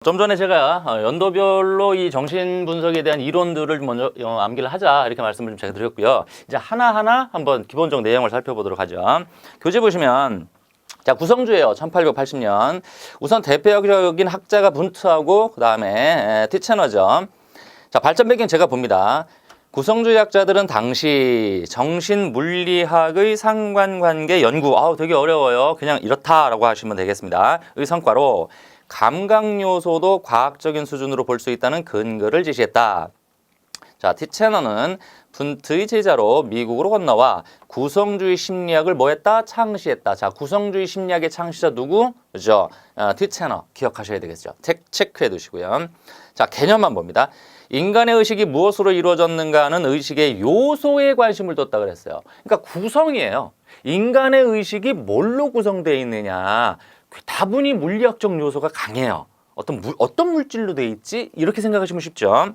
좀 전에 제가 연도별로 이 정신 분석에 대한 이론들을 먼저 암기를 하자 이렇게 말씀을 좀 제가 드렸고요. 이제 하나하나 한번 기본적 내용을 살펴보도록 하죠. 교재 보시면 자, 구성주예요. 1880년. 우선 대표적인 학자가 분트하고 그다음에 티체너죠. 자, 발전 배경 제가 봅니다. 구성주의 학자들은 당시 정신물리학의 상관관계 연구, 되게 어려워요. 그냥 이렇다라고 하시면 되겠습니다. 의 성과로 감각 요소도 과학적인 수준으로 볼 수 있다는 근거를 제시했다. 자, 티체너는 분트의 제자로 미국으로 건너와 구성주의 심리학을 뭐했다? 창시했다. 자, 구성주의 심리학의 창시자 누구? 그죠? 티체너 기억하셔야 되겠죠. 체크해 두시고요. 자, 개념만 봅니다. 인간의 의식이 무엇으로 이루어졌는가 하는 의식의 요소에 관심을 뒀다 그랬어요. 그러니까 구성이에요. 인간의 의식이 뭘로 구성되어 있느냐. 다분히 물리학적 요소가 강해요. 어떤 물질로 돼 있지? 이렇게 생각하시면 쉽죠.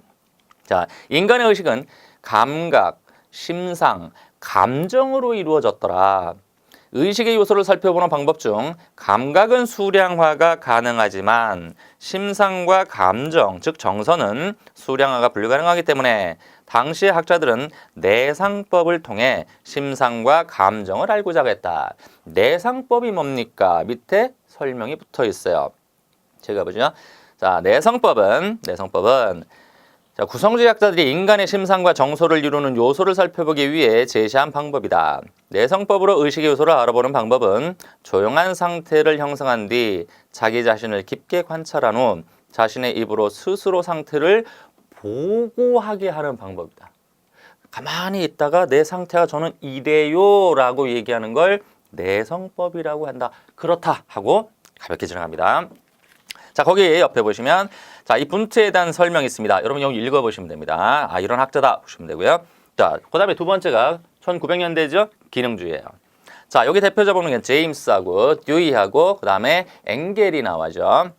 자, 인간의 의식은 감각, 심상, 감정으로 이루어졌더라. 의식의 요소를 살펴보는 방법 중 감각은 수량화가 가능하지만 심상과 감정, 즉 정서는 수량화가 불가능하기 때문에 당시의 학자들은 내상법을 통해 심상과 감정을 알고자 했다. 내상법이 뭡니까? 밑에 설명이 붙어 있어요. 제가 보죠. 자, 내성법은 자, 구성주의 학자들이 인간의 심상과 정서를 이루는 요소를 살펴보기 위해 제시한 방법이다. 내성법으로 의식의 요소를 알아보는 방법은 조용한 상태를 형성한 뒤 자기 자신을 깊게 관찰한 후 자신의 입으로 스스로 상태를 보고하게 하는 방법이다. 가만히 있다가 내 상태가 저는 이래요 라고 얘기하는 걸 내성법이라고 한다. 그렇다 하고 가볍게 지나갑니다. 자, 거기 옆에 보시면 자, 이 분트에 대한 설명이 있습니다. 여러분 여기 읽어보시면 됩니다. 이런 학자다 보시면 되고요. 자, 그 다음에 두 번째가 1900년대죠. 기능주의예요. 자, 여기 대표자 보는 게 제임스하고 듀이하고 그 다음에 엥겔이 나와죠.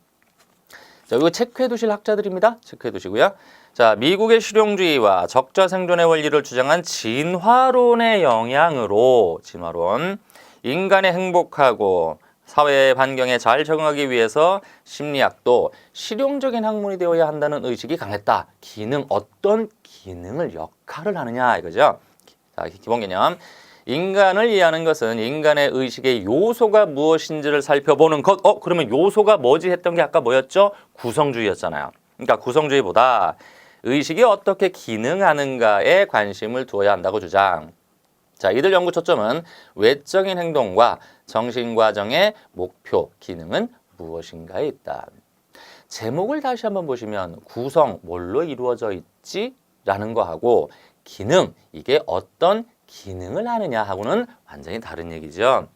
자, 이거 체크해 두실 학자들입니다. 체크해 두시고요. 자, 미국의 실용주의와 적자 생존의 원리를 주장한 진화론의 영향으로 진화론, 인간의 행복하고 사회 환경에 잘 적응하기 위해서 심리학도 실용적인 학문이 되어야 한다는 의식이 강했다. 어떤 기능을 역할을 하느냐 이거죠. 자, 기본 개념. 인간을 이해하는 것은 인간의 의식의 요소가 무엇인지를 살펴보는 것. 그러면 요소가 뭐지 했던 게 아까 뭐였죠? 구성주의였잖아요. 그러니까 구성주의보다 의식이 어떻게 기능하는가에 관심을 두어야 한다고 주장. 자, 이들 연구 초점은 외적인 행동과 정신과정의 목표, 기능은 무엇인가에 있다. 제목을 다시 한번 보시면 구성, 뭘로 이루어져 있지? 라는 거하고 기능, 이게 어떤 기능을 하느냐 하고는 완전히 다른 얘기죠.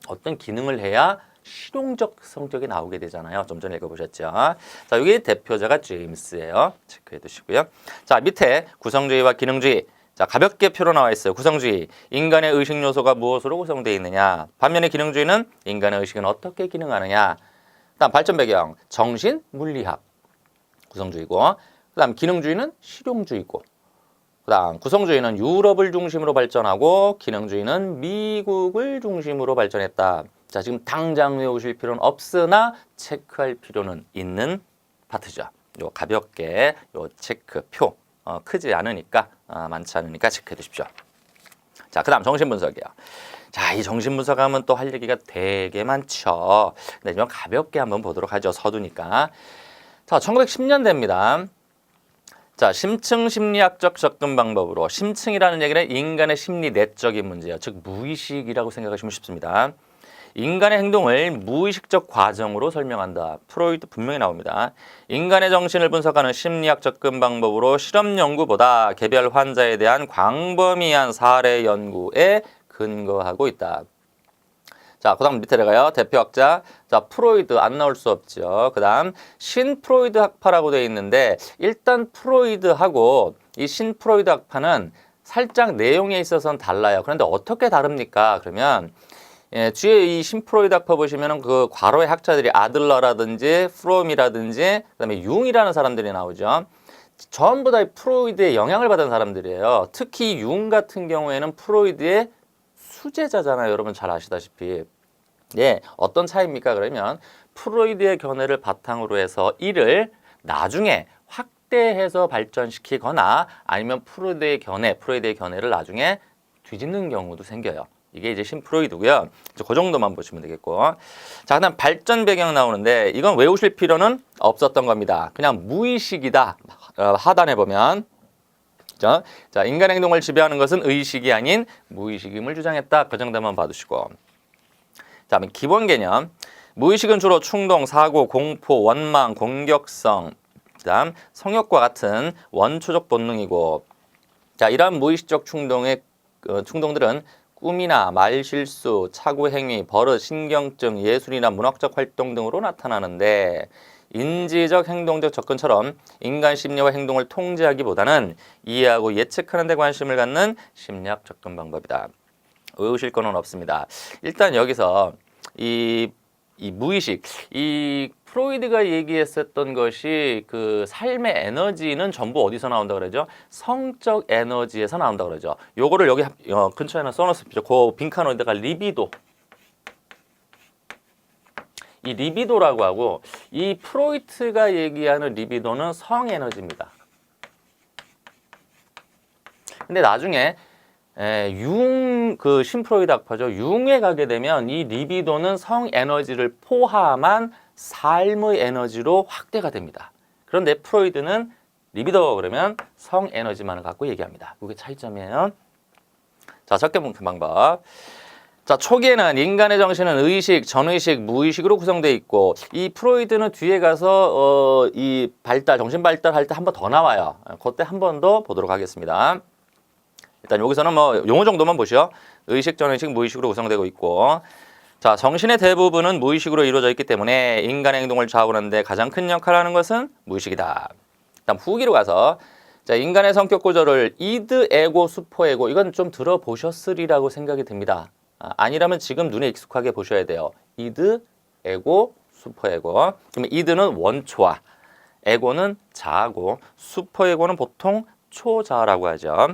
어떤 기능을 해야 실용적 성격이 나오게 되잖아요. 좀 전에 읽어보셨죠. 자, 여기 대표자가 제임스예요. 체크해 두시고요. 자, 밑에 구성주의와 기능주의. 자, 가볍게 표로 나와 있어요. 구성주의, 인간의 의식 요소가 무엇으로 구성되어 있느냐. 반면에 기능주의는 인간의 의식은 어떻게 기능하느냐. 그다음 발전 배경, 정신, 물리학, 구성주의고, 그다음 기능주의는 실용주의고, 그다음 구성주의는 유럽을 중심으로 발전하고 기능주의는 미국을 중심으로 발전했다. 자, 지금 당장 외우실 필요는 없으나 체크할 필요는 있는 파트죠. 요 가볍게 요 체크 표. 크지 않으니까 많지 않으니까 체크해 두십시오. 자, 그 다음 정신분석이에요. 자, 이 정신분석하면 또 할 얘기가 되게 많죠. 근데 좀 가볍게 한번 보도록 하죠. 서두니까. 자, 1910년대입니다. 자, 심층 심리학적 접근 방법으로, 심층이라는 얘기는 인간의 심리 내적인 문제예요. 즉 무의식이라고 생각하시면 쉽습니다. 인간의 행동을 무의식적 과정으로 설명한다. 프로이트 분명히 나옵니다. 인간의 정신을 분석하는 심리학 접근 방법으로 실험 연구보다 개별 환자에 대한 광범위한 사례 연구에 근거하고 있다. 자, 그 다음 밑에 내가요. 대표학자. 자, 프로이드 안 나올 수 없죠. 그 다음 신프로이드 학파라고 되어 있는데 일단 프로이드하고 이 신프로이드 학파는 살짝 내용에 있어서는 달라요. 그런데 어떻게 다릅니까? 그러면 뒤에 이 신프로이드 학파 보시면은 그 과로의 학자들이 아들러라든지 프롬이라든지 그다음에 융이라는 사람들이 나오죠. 전부 다 프로이드의 영향을 받은 사람들이에요. 특히 융 같은 경우에는 프로이드의 수제자잖아요. 여러분 잘 아시다시피. 예, 어떤 차이입니까? 그러면 프로이드의 견해를 바탕으로 해서 이를 나중에 확대해서 발전시키거나 아니면 프로이드의 견해를 나중에 뒤집는 경우도 생겨요. 이게 이제 신프로이드고요. 그 정도만 보시면 되겠고. 자, 그다음 발전 배경 나오는데 이건 외우실 필요는 없었던 겁니다. 그냥 무의식이다. 하단에 보면. 자, 인간 행동을 지배하는 것은 의식이 아닌 무의식임을 주장했다. 그 정도만 봐두시고. 자, 기본 개념. 무의식은 주로 충동, 사고, 공포, 원망, 공격성, 그다음 성욕과 같은 원초적 본능이고, 자, 이러한 무의식적 충동들은 꿈이나 말실수, 착오 행위, 버릇, 신경증, 예술이나 문학적 활동 등으로 나타나는데 인지적 행동적 접근처럼 인간 심리와 행동을 통제하기보다는 이해하고 예측하는 데 관심을 갖는 심리학 접근 방법이다. 외우실 거는 없습니다. 일단 여기서 이 무의식, 이 프로이드가 얘기했었던 것이 그 삶의 에너지는 전부 어디서 나온다 그러죠? 성적 에너지에서 나온다 그러죠. 요거를 여기 근처에 하나 써놨습니다. 그 빈칸 어디다가 리비도. 이 리비도라고 하고 이 프로이트가 얘기하는 리비도는 성 에너지입니다. 근데 나중에 그 신프로이드 학파죠. 융에 가게 되면 이 리비도는 성 에너지를 포함한 삶의 에너지로 확대가 됩니다. 그런데 프로이드는 리비도 그러면 성 에너지만을 갖고 얘기합니다. 그게 차이점이에요. 자, 적게 묻는 방법. 자, 초기에는 인간의 정신은 의식, 전의식, 무의식으로 구성되어 있고 이 프로이드는 뒤에 가서 이 정신 발달할 때 한 번 더 나와요. 그때 한 번 더 보도록 하겠습니다. 일단 여기서는 용어 정도만 보시오. 의식, 전의식, 무의식으로 구성되고 있고, 자, 정신의 대부분은 무의식으로 이루어져 있기 때문에 인간의 행동을 좌우하는 데 가장 큰 역할을 하는 것은 무의식이다. 다음 후기로 가서, 자, 인간의 성격 구조를 이드, 에고, 슈퍼에고, 이건 좀 들어보셨으리라고 생각이 듭니다. 아니라면 지금 눈에 익숙하게 보셔야 돼요. 이드, 에고, 슈퍼에고. 그러면 이드는 원초와, 에고는 자아고, 슈퍼에고는 보통 초자아라고 하죠.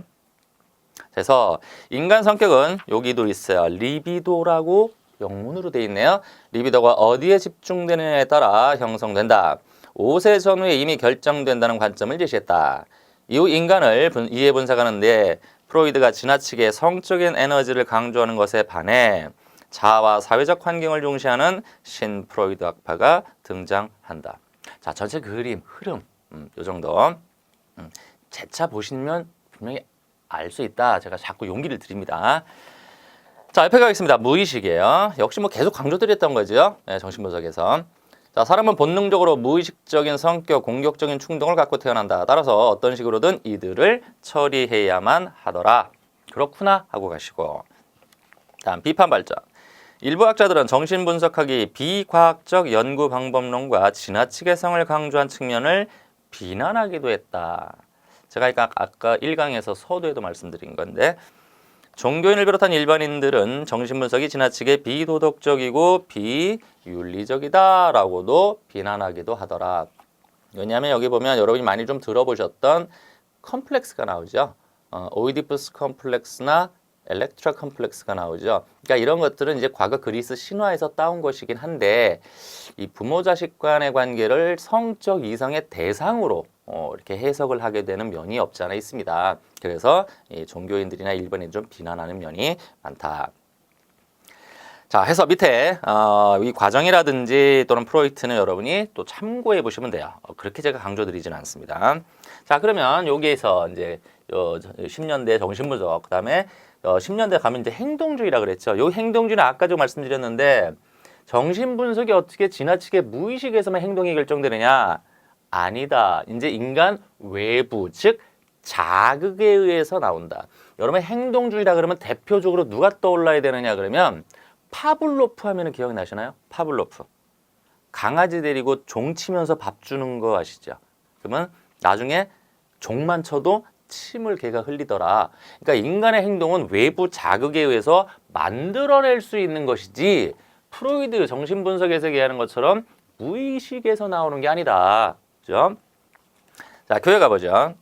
그래서 인간 성격은 여기도 있어요. 리비도라고 영문으로 되어 있네요. 리비도가 어디에 집중되느냐에 따라 형성된다. 5세 전후에 이미 결정된다는 관점을 제시했다. 이후 인간을 이해 분석하는데 프로이드가 지나치게 성적인 에너지를 강조하는 것에 반해 자아와 사회적 환경을 중시하는 신프로이드 학파가 등장한다. 자, 전체 그림, 흐름, 이 정도. 재차 보시면 분명히 알 수 있다. 제가 자꾸 용기를 드립니다. 자, 옆에 가겠습니다. 무의식이에요. 역시 계속 강조드렸던 거죠. 네, 정신분석에서. 자, 사람은 본능적으로 무의식적인 성격, 공격적인 충동을 갖고 태어난다. 따라서 어떤 식으로든 이들을 처리해야만 하더라. 그렇구나 하고 가시고. 다음 비판 발전. 일부 학자들은 정신분석학이 비과학적 연구 방법론과 지나치게 성을 강조한 측면을 비난하기도 했다. 제가 아까 1강에서 서두에도 말씀드린 건데 종교인을 비롯한 일반인들은 정신분석이 지나치게 비도덕적이고 비윤리적이다라고도 비난하기도 하더라. 왜냐하면 여기 보면 여러분이 많이 좀 들어보셨던 컴플렉스가 나오죠. 오이디푸스 컴플렉스나 엘렉트라 컴플렉스가 나오죠. 그러니까 이런 것들은 이제 과거 그리스 신화에서 따온 것이긴 한데 이 부모 자식 간의 관계를 성적 이성의 대상으로 이렇게 해석을 하게 되는 면이 없지 않아 있습니다. 그래서 이 종교인들이나 일반인들 좀 비난하는 면이 많다. 자, 해서 밑에 이 과정이라든지 또는 프로이트는 여러분이 또 참고해 보시면 돼요. 그렇게 제가 강조드리지는 않습니다. 자, 그러면 여기에서 이제 10년대 정신분석, 그다음에 10년대 가면 이제 행동주의라 그랬죠. 이 행동주의는 아까 좀 말씀드렸는데 정신분석이 어떻게 지나치게 무의식에서만 행동이 결정되느냐? 아니다. 이제 인간 외부, 즉 자극에 의해서 나온다. 여러분 행동주의라 그러면 대표적으로 누가 떠올라야 되느냐 그러면 파블로프 하면 기억나시나요? 파블로프. 강아지 데리고 종 치면서 밥 주는 거 아시죠? 그러면 나중에 종만 쳐도 침을 걔가 흘리더라. 그러니까 인간의 행동은 외부 자극에 의해서 만들어낼 수 있는 것이지 프로이드 정신분석에서 얘기하는 것처럼 무의식에서 나오는 게 아니다. 그죠? 자, 교회 가보죠.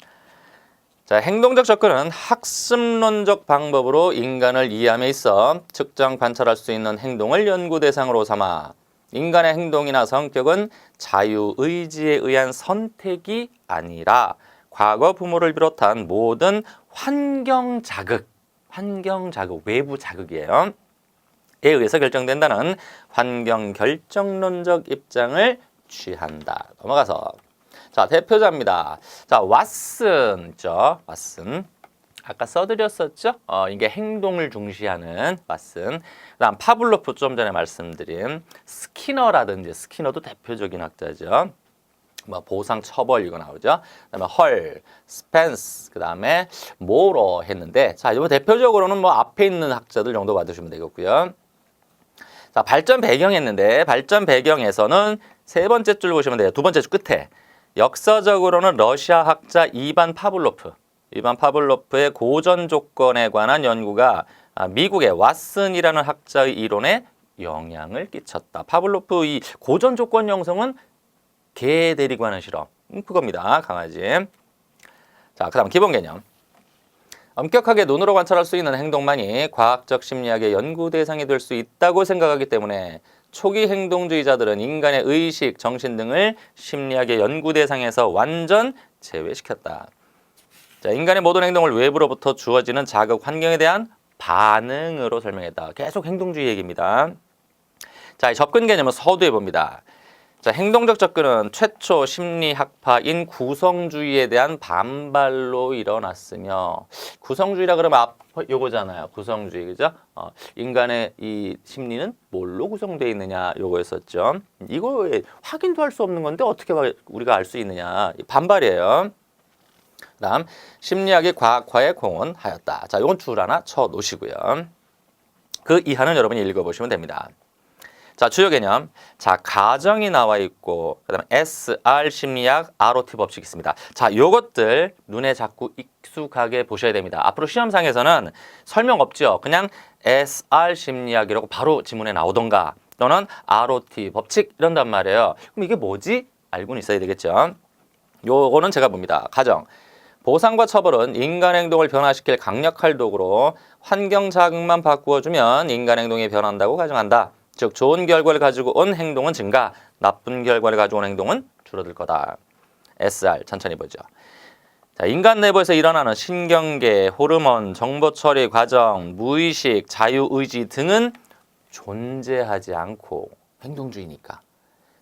자, 행동적 접근은 학습론적 방법으로 인간을 이해함에 있어 측정 관찰할 수 있는 행동을 연구 대상으로 삼아 인간의 행동이나 성격은 자유의지에 의한 선택이 아니라 과거 부모를 비롯한 모든 환경 자극, 외부 자극이에요. 에 의해서 결정된다는 환경 결정론적 입장을 취한다. 넘어가서 자, 대표자입니다. 자, 왓슨 있죠? 왓슨. 아까 써드렸었죠? 이게 행동을 중시하는 왓슨. 그다음 파블로프 좀 전에 말씀드린 스키너라든지 스키너도 대표적인 학자죠. 뭐 보상 처벌 이거 나오죠. 그다음에 헐, 스펜스, 그다음에 모로 했는데 자, 이번 대표적으로는 뭐 앞에 있는 학자들 정도 받으시면 되겠고요. 자, 발전 배경 했는데 발전 배경에서는 세 번째 줄 보시면 돼요. 두 번째 줄 끝에 역사적으로는 러시아 학자 이반 파블로프의 고전 조건에 관한 연구가 미국의 왓슨이라는 학자의 이론에 영향을 끼쳤다. 파블로프 이 고전 조건 형성은 개 데리고 하는 실험. 그겁니다. 강아지. 자, 그다음 기본 개념. 엄격하게 눈으로 관찰할 수 있는 행동만이 과학적 심리학의 연구 대상이 될 수 있다고 생각하기 때문에 초기 행동주의자들은 인간의 의식, 정신 등을 심리학의 연구 대상에서 완전 제외시켰다. 자, 인간의 모든 행동을 외부로부터 주어지는 자극 환경에 대한 반응으로 설명했다. 계속 행동주의 얘기입니다. 자, 접근 개념은 서두에 봅니다. 자, 행동적 접근은 최초 심리학파인 구성주의에 대한 반발로 일어났으며, 구성주의라 그러면 요거잖아요. 구성주의, 그죠? 인간의 이 심리는 뭘로 구성되어 있느냐, 요거였었죠. 이거 확인도 할 수 없는 건데 어떻게 우리가 알 수 있느냐, 반발이에요. 그다음 심리학이 과학화에 공헌하였다. 자, 요건 줄 하나 쳐 놓으시고요. 그 이하는 여러분이 읽어보시면 됩니다. 자, 주요 개념. 자, 가정이 나와 있고, 그 다음에 SR 심리학, ROT 법칙 있습니다. 자, 요것들 눈에 자꾸 익숙하게 보셔야 됩니다. 앞으로 시험상에서는 설명 없죠. 그냥 SR 심리학이라고 바로 지문에 나오던가, 또는 ROT 법칙 이런단 말이에요. 그럼 이게 뭐지? 알고는 있어야 되겠죠. 요거는 제가 봅니다. 가정. 보상과 처벌은 인간 행동을 변화시킬 강력한 도구로 환경 자극만 바꾸어주면 인간 행동이 변한다고 가정한다. 즉 좋은 결과를 가지고 온 행동은 증가, 나쁜 결과를 가져온 행동은 줄어들 거다. SR 천천히 보죠. 자, 인간 내부에서 일어나는 신경계, 호르몬, 정보 처리 과정, 무의식, 자유의지 등은 존재하지 않고 행동주의니까.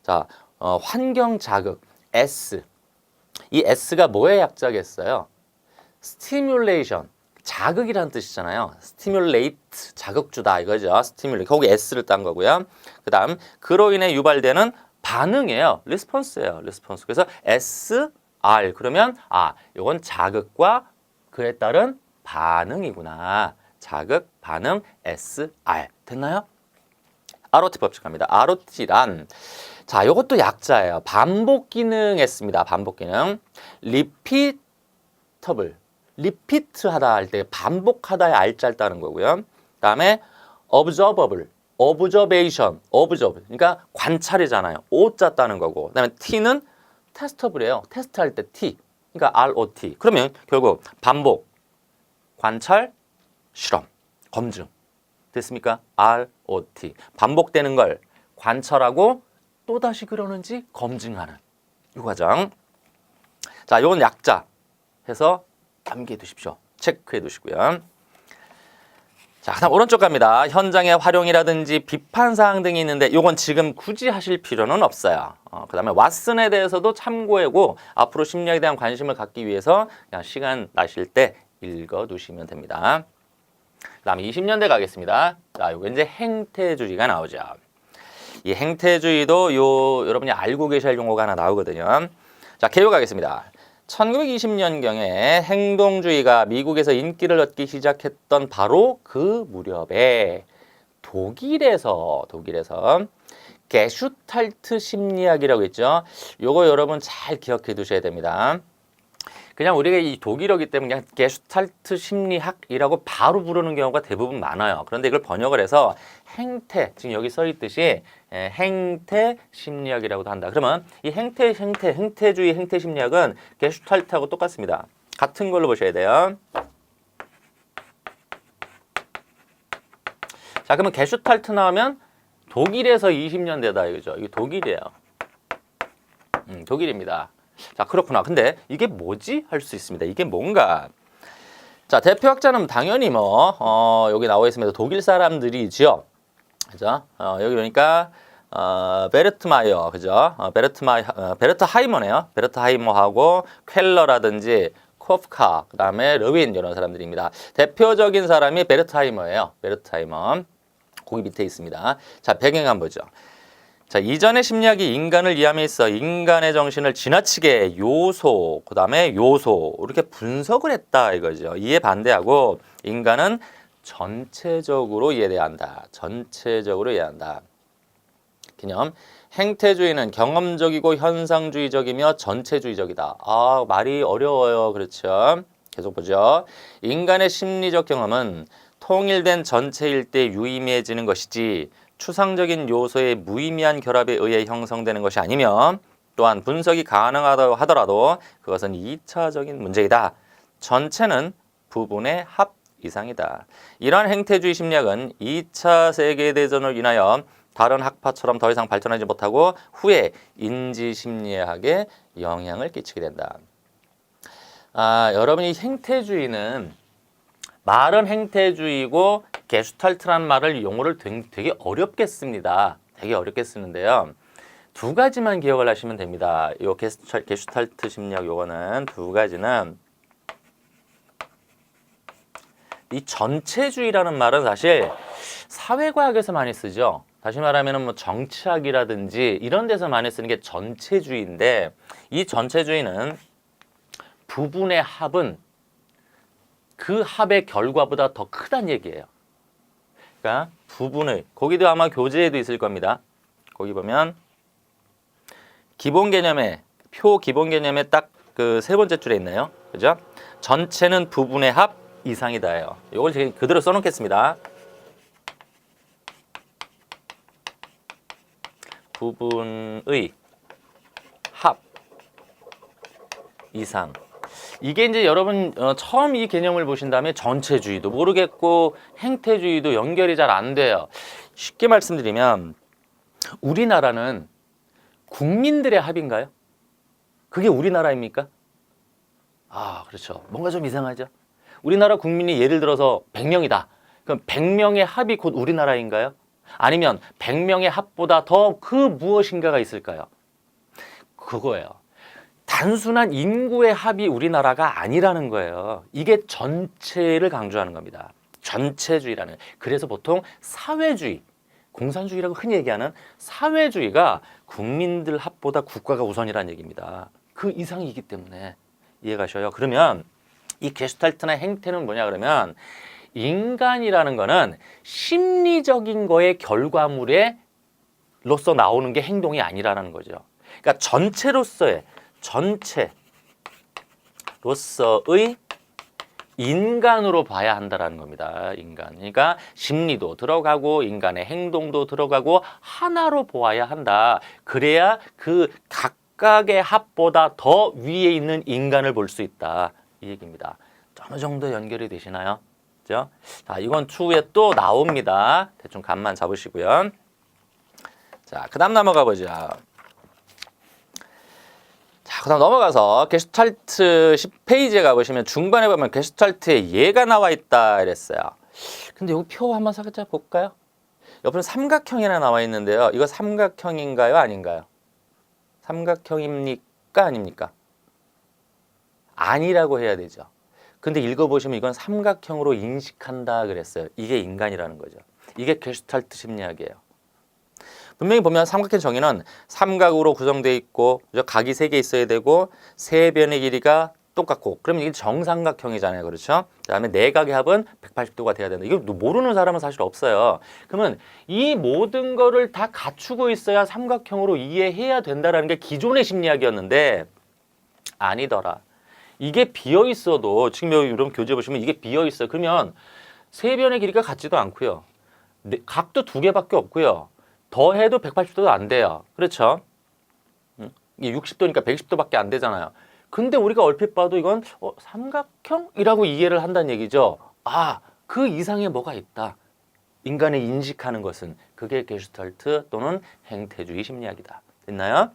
자, 환경 자극 S. 이 S가 뭐의 약자겠어요? 스티뮬레이션. 자극이라는 뜻이잖아요. 스티뮬레이트, 자극주다 이거죠. 스티뮬레이트, 거기 S를 딴 거고요. 그 다음 그로 인해 유발되는 반응이에요. 리스폰스예요. 리스폰스. 그래서 SR 그러면 이건 자극과 그에 따른 반응이구나. 자극, 반응, SR 됐나요? ROT 법칙 갑니다. ROT란 자, 이것도 약자예요. 반복 기능 했습니다. 반복 기능. 리피터블. 리피트하다 할 때 반복하다의 R자를 따는 거고요. 그다음에 observable, observation, observe. 그러니까 관찰이잖아요. O자 따는 거고. 그다음에 T는 testable이에요. 테스트할 때 T. 그러니까 ROT. 그러면 결국 반복, 관찰, 실험, 검증. 됐습니까? ROT. 반복되는 걸 관찰하고 또다시 그러는지 검증하는 이 과정. 자, 이건 약자 해서 암기해 두십시오. 체크해 두시고요. 자, 그다음 오른쪽 갑니다. 현장의 활용이라든지 비판 사항 등이 있는데 이건 지금 굳이 하실 필요는 없어요. 그다음에 왓슨에 대해서도 참고하고 앞으로 심리학에 대한 관심을 갖기 위해서 그냥 시간 나실 때 읽어 두시면 됩니다. 그다음에 20년대 가겠습니다. 자, 이거 이제 행태주의가 나오죠. 이 행태주의도 여러분이 알고 계셔야 할 용어가 하나 나오거든요. 자, 개요 가겠습니다. 1920년경에 행동주의가 미국에서 인기를 얻기 시작했던 바로 그 무렵에 독일에서 게슈탈트 심리학이라고 있죠. 요거 여러분 잘 기억해 두셔야 됩니다. 그냥 우리가 이 독일어기 때문에 그냥 게슈탈트 심리학이라고 바로 부르는 경우가 대부분 많아요. 그런데 이걸 번역을 해서 행태, 지금 여기 써 있듯이 행태 심리학이라고도 한다. 그러면 이 행태주의 행태 심리학은 게슈탈트하고 똑같습니다. 같은 걸로 보셔야 돼요. 자, 그러면 게슈탈트 나오면 독일에서 20년대다 이거죠. 이게 독일이에요. 독일입니다. 자, 그렇구나. 근데 이게 뭐지? 할 수 있습니다. 이게 뭔가? 자, 대표학자는 당연히 여기 나와 있습니다. 독일 사람들이죠. 그죠? 여기 보니까 베르트마이어, 그죠? 베르트하이머네요. 베르트하이머하고 쾰러라든지 코프카, 그다음에 르윈 이런 사람들입니다. 대표적인 사람이 베르트하이머예요. 베르트하이머. 거기 밑에 있습니다. 자, 배경 한번 보죠. 자, 이전의 심리학이 인간을 이해함에 있어 인간의 정신을 지나치게 요소, 그다음에 요소 이렇게 분석을 했다 이거죠. 이에 반대하고 인간은 전체적으로 이해돼야 한다. 전체적으로 이해한다. 개념. 행태주의는 경험적이고 현상주의적이며 전체주의적이다. 아, 말이 어려워요. 그렇죠? 계속 보죠. 인간의 심리적 경험은 통일된 전체일 때 유의미해지는 것이지 추상적인 요소의 무의미한 결합에 의해 형성되는 것이 아니며 또한 분석이 가능하다고 하더라도 그것은 2차적인 문제이다. 전체는 부분의 합 이상이다. 이러한 행태주의 심리학은 2차 세계대전을 인하여 다른 학파처럼 더 이상 발전하지 못하고 후에 인지심리학에 영향을 끼치게 된다. 여러분이 행태주의는 말은 행태주의고 게슈탈트라는 말을 용어를 되게 어렵게 씁니다. 되게 어렵게 쓰는데요. 두 가지만 기억을 하시면 됩니다. 이 게슈탈트 심리학 요거는 두 가지는 이 전체주의라는 말은 사실 사회과학에서 많이 쓰죠. 다시 말하면 정치학이라든지 이런 데서 많이 쓰는 게 전체주의인데 이 전체주의는 부분의 합은 그 합의 결과보다 더 크다는 얘기예요. 그러니까 부분의, 거기도 아마 교재에도 있을 겁니다. 거기 보면 기본 개념에, 표 기본 개념에 딱 그 세 번째 줄에 있네요. 그죠? 전체는 부분의 합 이상이다예요. 이걸 제가 그대로 써놓겠습니다. 부분의 합 이상. 이게 이제 여러분 처음 이 개념을 보신 다음에 전체주의도 모르겠고 행태주의도 연결이 잘 안 돼요. 쉽게 말씀드리면 우리나라는 국민들의 합인가요? 그게 우리나라입니까? 아, 그렇죠. 뭔가 좀 이상하죠. 우리나라 국민이 예를 들어서 100명이다. 그럼 100명의 합이 곧 우리나라인가요? 아니면 100명의 합보다 더 그 무엇인가가 있을까요? 그거예요. 단순한 인구의 합이 우리나라가 아니라는 거예요. 이게 전체를 강조하는 겁니다. 전체주의라는. 그래서 보통 사회주의, 공산주의라고 흔히 얘기하는 사회주의가 국민들 합보다 국가가 우선이라는 얘기입니다. 그 이상이기 때문에 이해가셔요. 그러면 이 게슈탈트나 행태는 뭐냐 그러면 인간이라는 거는 심리적인 거의 결과물에 로서 나오는 게 행동이 아니라는 거죠. 그러니까 전체로서의 인간으로 봐야 한다는 겁니다. 인간. 그러니까 심리도 들어가고 인간의 행동도 들어가고 하나로 보아야 한다. 그래야 그 각각의 합보다 더 위에 있는 인간을 볼 수 있다. 이 얘기입니다. 어느 정도 연결이 되시나요? 그죠? 자, 이건 추후에 또 나옵니다. 대충 감만 잡으시고요. 자, 그 다음 넘어가 보죠. 자, 그 다음 넘어가서 게슈탈트 10페이지에 가보시면 중반에 보면 게슈탈트의 예가 나와 있다 이랬어요. 근데 여기 표 한번 살짝 볼까요? 옆으로 삼각형이나 나와 있는데요. 이거 삼각형인가요? 아닌가요? 삼각형입니까? 아닙니까? 아니라고 해야 되죠. 근데 읽어보시면 이건 삼각형으로 인식한다 그랬어요. 이게 인간이라는 거죠. 이게 게슈탈트 심리학이에요. 분명히 보면 삼각형 정의는 삼각으로 구성되어 있고 각이 3개 있어야 되고 세 변의 길이가 똑같고 그러면 이게 정삼각형이잖아요. 그렇죠? 그다음에 내각의 합은 180도가 돼야 된다. 이거 모르는 사람은 사실 없어요. 그러면 이 모든 거를 다 갖추고 있어야 삼각형으로 이해해야 된다는 게 기존의 심리학이었는데 아니더라. 이게 비어 있어도 지금 여러분 교재 보시면 이게 비어 있어요. 그러면 세 변의 길이가 같지도 않고요. 각도 2개밖에 없고요. 더해도 180도도 안 돼요. 그렇죠? 이게 60도니까 110도밖에 안 되잖아요. 근데 우리가 얼핏 봐도 이건 삼각형이라고 이해를 한다는 얘기죠. 아, 그 이상에 뭐가 있다. 인간이 인식하는 것은 그게 게슈탈트 또는 행태주의 심리학이다. 됐나요?